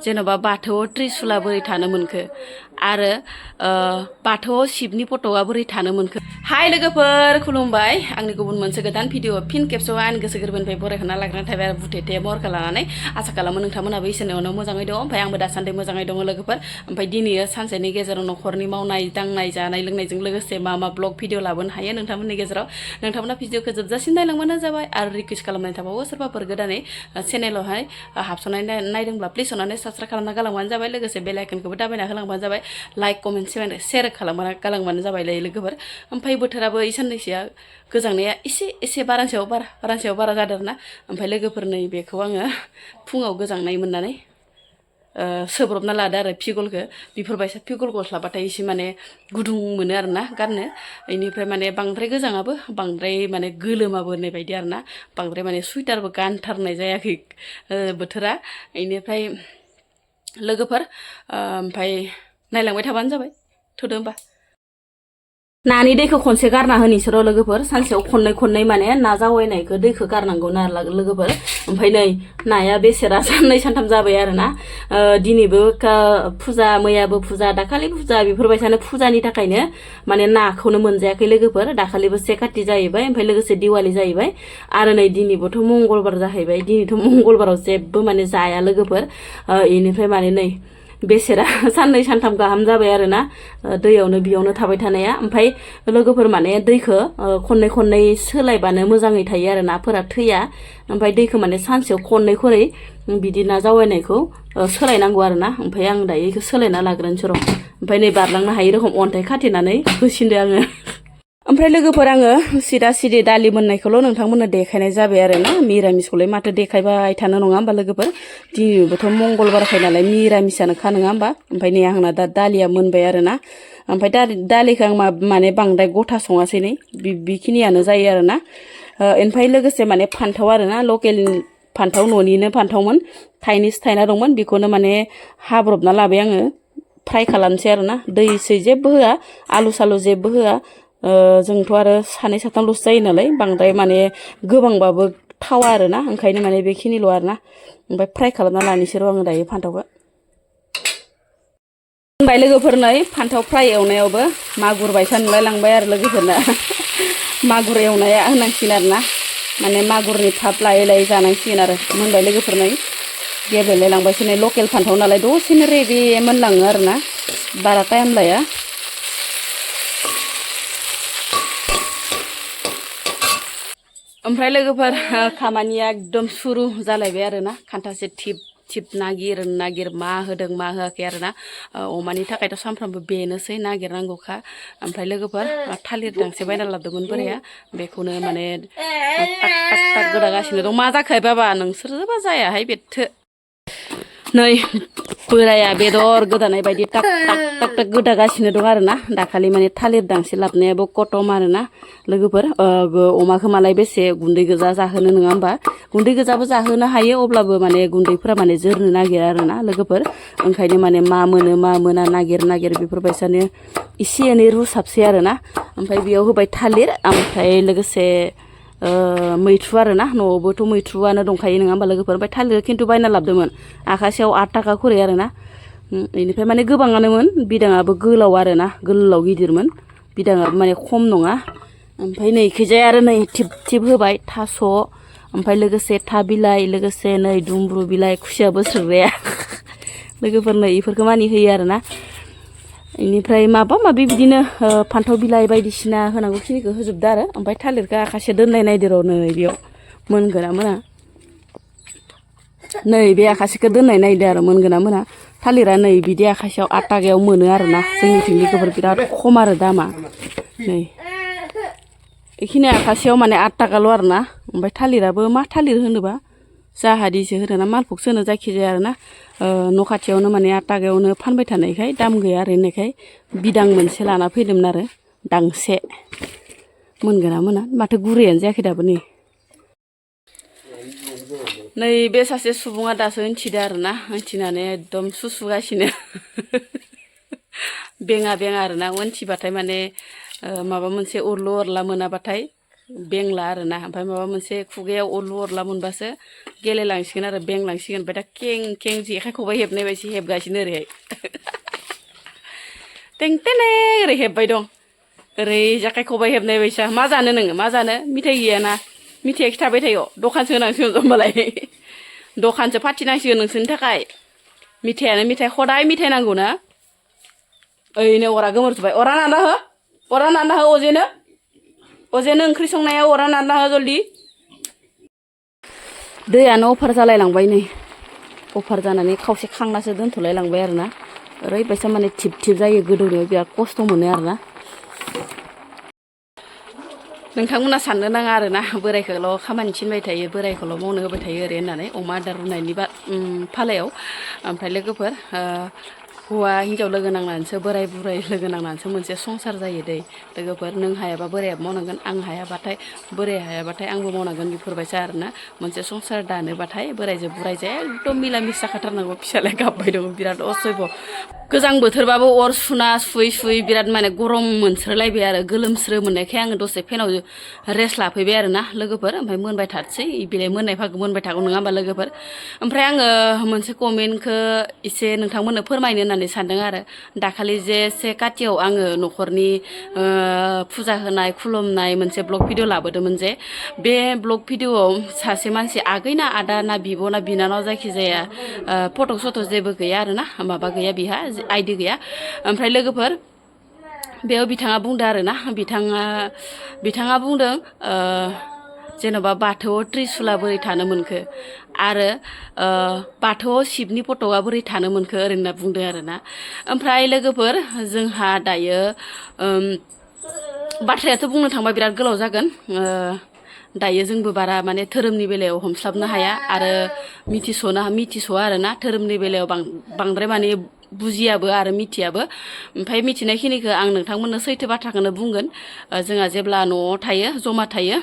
जेन'बा बाथौआव त्रिसुला बोरै थानो मोनखो आरो बाथौआव शिबनि फट'आ बोरै थानो मोनखो। हाय लोगोफोर खुलुमबाय, आंनि गुबुन मोनसे गोदान भिडिअ फिन खेबसेयाव आंनि गोसो गोरबोनिफ्राय बरायखाना लाग्रोनाय थाबाय आरो बुथेथे महरखौ लानानै। आसा खालामो नोंथांमोनाबो इसोरनि अननायाव मोजाङै दं। ओमफ्राय आंबो दासान्दि मोजाङै दङ लोगोफोर। ओमफ्राय दिनै सानसेनि गेजेराव न'खरनि मावनाय दांनाय जानाय लोंनायजों लोगोसे मा ब्लग भिडिअ लाबोनो हायो नोंथांमोननि गेजेराव। नोंथांमोना भिडिअखौ जोबजासिम नायलांबानो जाबाय आरो रिकुवेस्ट खालामनाय थाबावो सोरबाफोर गोदानै चेनेलावहाय हाबस'नाय नायदोंब्ला प्लिज अननानै साबस्क्राइब खालामना गालांबानो जाबाय, लोगोसे बेल आइकनखौबो दाबायना होलांबानो जाबाय, लाइक कमेन्ट शेयार खालामना गालांबानो जाबाय लोगोफोर। ओमफ्राय बोथोराबो साननैसोआ गोजांनाया एसे बारानि सायाव बारा जादों आरोना। ओमफ्राय लोगोफोर नै बेखौ आङो फुङाव गोजांनाय मोननानै सोब्रबना लादो आरो फिगलखौ। बेफोरबायसा फिगल गस्लाबाथाय एसे माने गुदुं मोनो आरोना गाननो। बेनिफ्राय माने बांद्राय गोजाङाबो बांद्राय माने गोलोमाबो होननाय बायदि आरोना। बांद्राय माने सुइटारबो गानथारनाय जायाखै बोथोरा। बेनिफ्राय लोगोफोर ओमफ्राय नायलांबाय थाबानो जाबाय। थुदो होमबा। नानि दैखौ खनसे गारना होनोसै लोगोफोर। सानसेयाव खननै माने ना जावैनायखौ दैखौ गारनांगौ ना लोगोफोर। ओमफ्राय नै नाया बेसेरा साननै सानथाम जाबाय आरोना। दिनैबो फुजा, मैयाबो फुजा, दाखालिबो फुजा, बेफोरबायसानो फुजानि थाखायनो माने नाखौनो मोनजायाखै लोगोफोर। दाखालिबो से काति जाहैबाय, ओमफ्राय लोगोसे दिवालि जाहैबाय आरो नै दिनैबोथ' मंगलबार जाहैबाय। दिनैथ' मंगलबाराव जेबो माने जाया लोगोफोर। बेनिफ्राय माने नै बेसेरा साननै सानथाम गाहाम जाबाय आरोना दैयावनो बेयावनो थाबाय थानाया। ओमफ्राय लोगोफोर माने दैखौ खननै सोलायबानो मोजाङै थायो आरो नाफोरा थैया। ओमफ्राय दैखौ माने सानसेयाव खननै खरै बिदि ना जावैनायखौ सोलायनांगौ आरोना। ओमफ्राय आं दायो बेखौ सोलायना लाग्रोनोसै र'। ओमफ्राय नै बारलांनो हायै रखम अन्थाइ खाथेनानै होसिनदो आङो। ओमफ्राय लोगोफोर आङो सिदा दालि मोननायखौल' नोंथांमोननो देखायनाय जाबाय आरोना। मिरामिसखौलाय माथो देखायबाय थानो, नङा होमबा लोगोफोर। दिनैबोथ' मंगलबारखाय नालाय मिरामिसानोखा, नङा होमबा। ओमफ्राय नै आंना दा दालिया मोनबाय आरोना। ओमफ्राय दालिखौ आं माने बांद्राय गथा सङासै नै बेखिनियानो जायो आरोना। ओमफ्राय लोगोसे माने फान्थाव आरोना, लकेल फान्थाव, न'निनो फान्थावमोन, थाइनैसो दंमोन। बेखौनो माने हाब्रबना लाबाय आङो, फ्राय खालामसै आरोना। दै जेबो होआ, आलु सालु जेबो होआ। जोंथ' आरो सानै साथामल'सो जायो नालाय, बांद्राय माने गोबांबाबो थावा आरोना। ओंखायनो माने बेखिनिल' आरोना। ओमफ्राय फ्राय खालामना लानोसै र' आङो दायो फान्थावखौ। होनबाय लोगोफोर नै फान्थाव फ्राय एवनायावबो मागुर बायसा नुलाय लांबाय आरो लोगोफोरना। मागुर एवनाया होनांसिगोन आरोना। माने मागुरनि थाब लायै जानांसिगोन आरो। मोनबाय लोगोफोर नै गेब्लेलाय लांबायसो नै। लकेल फान्थाव नालाय दसेनो रेबे मोनलाङो आरोना, बारा टाइम लाया। ओमफ्राय लोगोफोर खामानिया एकदम सुरु जालायबाय आरोना। खान्थासे थिप नागिर मा होदों मा होआखै आरोना। अमानि थाखायथ' सानफ्रामबो बेनोसै नागिरनांगौखा। ओमफ्राय लोगोफोर थालिर दांसे बायना लाबोदोंमोन बोराया, बेखौनो माने टाक गोदागासिनो दं। मा जाखो बाबा, नोंसोरबा जायाहाय बेथो। नै बोराया बेदर गोदानाय बायदि टाक गोदागासिनो दं आरोना। दाखालि माने थालिर दांसे लाबोनायाबो कटम आरोना लोगोफोर। अमाखौ मालाय बेसे गुन्दै गोजा जाहोनो, नङा होमबा। गुन्दै गोजाबो जाहोनो हायो, अब्लाबो माने गुन्दैफोरा माने जोरनो नागिरा आरोना लोगोफोर। ओंखायनो माने मा मोनो मा मोना नागिर बेफोरबायसानो एसे एनै रुसाबसै आरोना। ओमफ्राय बेयाव होबाय थालिर, ओमफ्राय लोगोसे मैथ्रु आरोना। न'आवबोथ' मैथ्रुआनो दंखायो, नङा होमबा लोगोफोर। ओमफ्राय थालिर खिन्थु बायना लाबोदोंमोन, आखासेयाव 8 थाखा खरै आरोना। बेनिफ्राय माने गोबाङानोमोन, बिदाङाबो गोलाव आरोना, गोलाव गिदिरमोन, बिदाङाबो माने खम नङा। ओमफ्राय नै इखैजाय आरो नै थिब होबाय थास', ओमफ्राय लोगोसे था बिलाइ, लोगोसे नै दुमब्रु बिलाइ, खुसिया बोस्रोग्राया लोगोफोर नै इफोरखौ मानि होयो आरोना। बेनिफ्राय माबा माबि बिदिनो फान्थाव बिलाइ बायदिसिना होनांगौखिनिखौ होजोबदो आरो। ओमफ्राय थालिरखौ आखासे दोननाय नायदो र', नै बेयाव मोनगोना मोना। नै बे आखासेखौ दोननाय नायदो आरो मोनगोना मोना। थालिरा नै बिदि आखासेयाव 8 थाखायाव मोनो आरोना। जोंनिथिं लोगोफोर बिराद खम आरो दामा। नै बेखिनि आखासेयाव माने 8 थाखाल' आरोना। ओमफ्राय थालिराबो मा थालिर होनोबा, जाहादिसो होनोना मालफुगसो होनो, जायखिजाया आरोना। न' खाथियावनो माने 8 थाखायावनो फानबाय थानायखाय, दाम गैया आरो होननायखाय बिदां मोनसे लाना फैदोंमोन आरो दांसे। मोनगोना मोना, माथो गुरैयानो जायाखै दाबो नै। नै बे सासे सुबुङा दासो मिथिदो आरोना, मिथिनानै एकदम सुसुगासिनो बेङा आरोना। मिथिबाथाय माने माबा मोनसे उरलु उरला मोनाबाथाय बेंला आरोना ओमफ्राय माबा मोनसे खुगायाव अरलु अरला मोनबासो गेलेलांसिगोन आरो बेंलांसिगोन ओमफ्राय दा कें कें जेखाइ खबाइ हेबनाय बायदि हेबगासिनो ओरैहाय टें टेने ओरै हेबबाय दं ओरै जेखाइ खबाइ हेबनाय बायसा मा जानो नोङो मा जानो मिथाइ गैयाना मिथाइया खिथाबाय थायो दखानसो होनांसिगोन होमबालाय दखानसो फाथिनांसिगोन नोंसोरनि थाखाय मिथाइयानो मिथाइ हदाय मिथाइ नांगौ ना ओइनो अरा गोमोरजोब्बाय अरा नांना हो अजेनो ओंख्रि संनायाव अरा नांना हो जल्दि दैयानो अफार जालाय लांबाय नै अफार जानानै खावसे खांनासो दोनथ'लाय लांबाय आरोना ओरैबायसा माने थिब थिब जायो गोदौनायाव बिराद खस्थ' मोनो आरोना नोंथांमोना साननो नाङा आरोना बोरायखौल' खामानि थिनबाय थायो बोरायखौल' मावनो होबाय थायो ओरै होननानै अमा आदार रुनायनि फालायाव ओमफ्राय लोगोफोर हौवा हिन्जाव लोगो नांनानैसो बोराय बुरै लोगो नांनानैसो मोनसे संसार जायो दै लोगोफोर नों हायाबा बोरायाबो मावनांगोन आं हायाबाथाय बोराया हायाबाथाय आंबो मावनांगोन बेफोरबायसा आरोना मोनसे संसार दानोबाथाय बोरायजों बुरायजों एकदम मिला मिस जाखाथारनांगौ फिसालाया गाबबाय दङ बिराद असयब' गोजां बोथोरबाबो अर सुना सुयै बिराद माने गरम मोनस्रोलायबाय आरो गोलोमस्रो मोननायखाय आङो दसे फेनाव रेस्ट लाफैबाय आरोना लोगोफोर ओमफ्राय मोनबाय थाथोंसै बिलाय मोननाय भागो मोनबाय थागौ नङा होमबा लोगोफोर ओमफ्राय आङो मोनसे कमेन्टखौ एसे नोंथांमोननो फोरमायनो होननानै सानदों आरो दाखालि जे 1 कातियाव आङो न'खरनि फुजा होनाय खुलुमनाय मोनसे ब्लग भिडिअ लाबोदोंमोन जे बे ब्लग भिडिअआव सासे मानसि आगै ना आदा ना बिब' ना बिनानाव जायखिजाया फट' सथ' जेबो गैया आरोना माबा गैया बिहा आइडि गैया ओमफ्राय लोगोफोर बेयाव बिथाङा बुंदों आरोना बिथाङा बुंदों जेन'बा बाथौआव त्रिसुला बोरै थानो मोनखो आरो बाथौआव शिबनि फट'आ बोरै थानो मोनखो ओरै होनना बुंदों आरोना ओमफ्राय लोगोफोर जोंहा दायो बाथ्रायाथ' बुंनो थांबा बिराद गोलाव जागोन दायो जोंबो बारा माने धोरोमनि बेलायाव हमस्लाबनो हाया आरो मिथिस'आ आरोना धोरोमनि बेलायाव बांद्राय माने बुजियाबो आरो मिथियाबो ओमफ्राय मिथिनायखिनिखौ आं नोंथांमोननो सैथो बाथ्राखौनो बुंगोन जोंहा जेब्ला न'आव थायो जमा थायो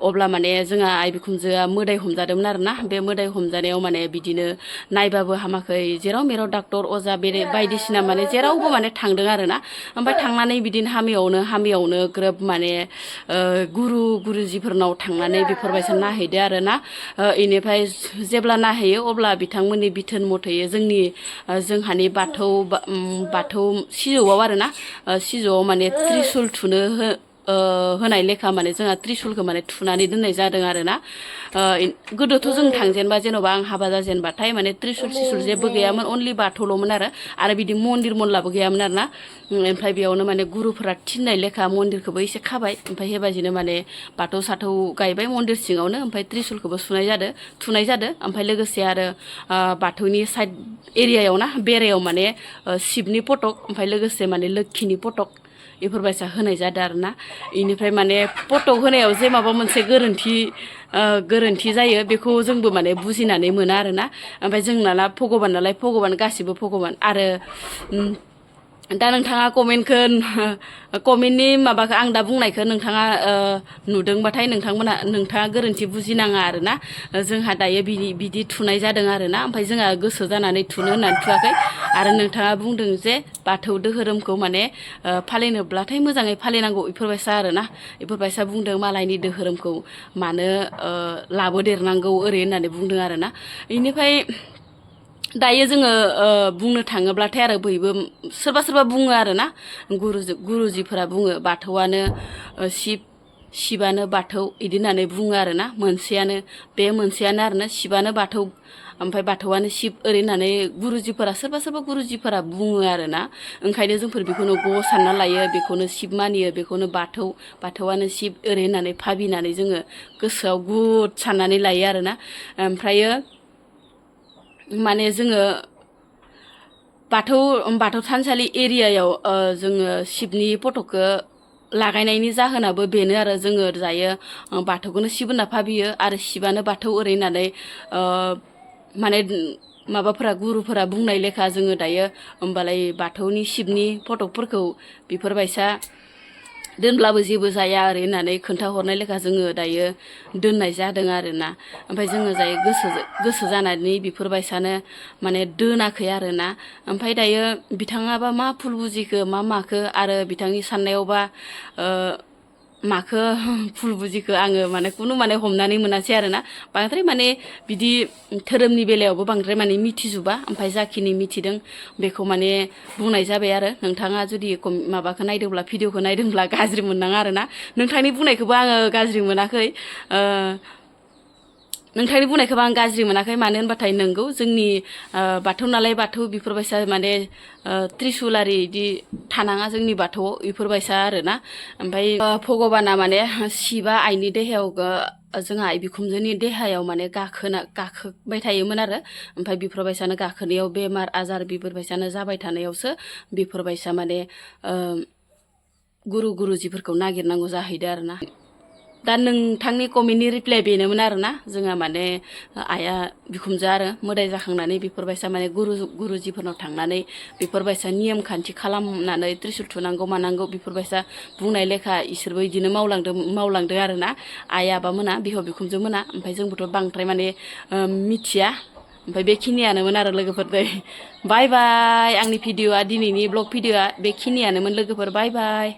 अब्ला माने जोंहा आइ बिखुनजोआ मोदाय हमजादोंमोन आरोना बे मोदाय हमजानायाव माने बिदिनो नायबाबो हामाखै जेराव मेराव डाक्टर अजा बायदिसिना माने जेरावबो माने थांदों आरोना ओमफ्राय थांनानै बिदिनो हामियावनो ग्रोब माने गुरुजिफोरनाव थांनानै बेफोरबायसा नायहैदो आरोना इनिफ्राय जेब्ला नायहैयो अब्ला बिथांमोननि बिथोन मथै जोंहानि बाथौ सिजौआव आरोना सिजौआव माने त्रिसुल थुनो होनाय लेखा माने जोंहा त्रिसुलखौ माने थुनानै दोननाय जादों आरोना गोदोथ' जों थांजेनबा जेन'बा आं हाबा जाजेनबाथाय माने त्रिसुल सिसुल जेबो गैयामोन अनलि बाथौल'मोन आरो बिदि मन्दिर मनलाबो गैयामोन आरोना ओमफ्राय बेयावनो माने गुरुफोरा थिननाय लेखा मन्दिरखौबो एसे खाबाय ओमफ्राय बेबायदिनो माने बाथौ साथौ गायबाय मन्दिर सिङावनो ओमफ्राय त्रिसुलखौबो थुनाय जादों ओमफ्राय लोगोसे आरो बाथौनि साइड एरियायाव ना बेरायाव माने शिबनि फटक ओमफ्राय लोगोसे माने लोक्षिनि फटक बेफोरबायसा होनाय जादों आरोना इनिफ्राय माने फटक होनायाव जे माबा मोनसे गोरोन्थि जायो बेखौ जोंबो माने बुजिनानै मोना आरोना ओमफ्राय जोंना भगबान नालाय भगबान गासिबो भगबान आरो दा नोंथाङा कमेन्टनि माबाखौ आं दा बुंनायखौ नोंथाङा नुदोंबाथाय नोंथाङा गोरोन्थि बुजिनाङा आरोना जोंहा दायो बिदि थुनाय जादों आरोना ओमफ्राय जोंहा गोसो जानानै थुनो होननानै थुवाखै आरो नोंथाङा बुंदों जे बाथौ दोहोरोमखौ माने फालिनोब्लाथाय मोजाङै फालिनांगौ बेफोरबायसा आरोना बेफोरबायसा बुंदों मालायनि दोहोरोमखौ मानो लाबोदेरनांगौ ओरै होननानै बुंदों आरोना बेनिफ्राय दायो जोङो बुंनो थाङोब्लाथाय आरो बयबो सोरबा बुङो आरोना गुरुजिफोरा बुङो बाथौआनो शिबानो बाथौ इदि होननानै बुङो आरोना बे मोनसेयानो आरोना शिबानो बाथौ ओमफ्राय बाथौआनो शिब ओरै होननानै सोरबा गुरुजिफोरा बुङो आरोना ओंखायनो जोंफोर बेखौनो सानना लायो बेखौनो शिब मानियो बेखौनो बाथौआनो शिब ओरै होननानै भाबिनानै जोङो गोसोआव गुद साननानै लायो आरोना ओमफ्रायो माने जोङो बाथौ थानसालि एरियायाव जोङो शिबनि फट'खौ लागायनायनि जाहोनाबो बेनो आरो जोङो दायो बाथौखौनो शिब होनना भाबियो आरो शिबानो बाथौ ओरै होननानै माने गुरुफोरा बुंनाय लेखा जोङो दायो होमबालाय बाथौनि शिबनि फटकफोरखौ बेफोरबायसा दोनब्लाबो जेबो जाया ओरै होननानै खोन्थाहरनाय लेखा जोङो दायो दोननाय जादों आरोना ओमफ्राय जोङो दायो गोसो जानानै बेफोरबायसानो माने दोनाखै आरोना ओमफ्राय दायो बिथाङाबा मा भुल बुजिखो मा माखो आरो बिथांनि साननायावबा माखो फुल बुजिखो आङो माने कुनु माने हमनानै मोनासै आरोना बांद्राय माने बिदि धोरोमनि बेलायावबो बांद्राय माने मिथिजोबा ओमफ्राय जाखिनि मिथिदों बेखौ माने बुंनाय जाबाय आरो नोंथाङा जुदि माबाखौ नायदोंब्ला भिडिअखौ नायदोंब्ला गाज्रि मोननाङा आरोना नोंथांनि बुंनायखौबो आङो गाज्रि मोनाखै नोंथांनि बुंनायखौबो आं गाज्रि मोनाखै मानो होनबाथाय नंगौ जोंनि बाथौ नालाय बाथौ बेफोरबायसा माने त्रिसुलारि बिदि थानाङा जोंनि बाथौआव बेफोरबायसा आरोना ओमफ्राय भगबाना माने शिबा आइनि देहायाव जोंहा आइ बिखुमजोनि देहायाव माने गाखोबाय थायोमोन आरो ओमफ्राय बेफोरबायसानो गाखोनायाव बेमार आजार बेफोरबायसानो जाबाय थानायावसो बेफोरबायसा माने गुरुजिफोरखौ नागिरनांगौ जाहैदों आरोना दा नोंथांनि कमेन्टनि रिप्लाय बेनोमोन आरोना जोंहा माने आइया बिखुमजो आरो मोदाय जाखांनानै बेफोरबायसा माने गुरुजिफोरनाव थांनानै बेफोरबायसा नियम खान्थि खालामनानै त्रिसुल थुनांगौ मानांगौ बेफोरबायसा बुंनाय लेखा इसोरबो बिदिनो मावलांदों आरोना आइ आबामोना बिहाव बिखुमजो मोना ओमफ्राय जोंबोथ' बांद्राय माने मिथिया ओमफ्राय बेखिनियानोमोन आरो लोगोफोर दै बाय बाय आंनि भिडिअआ दिनैनि ब्लग भिडिअआ बेखिनियानोमोन लोगोफोर बाय बाय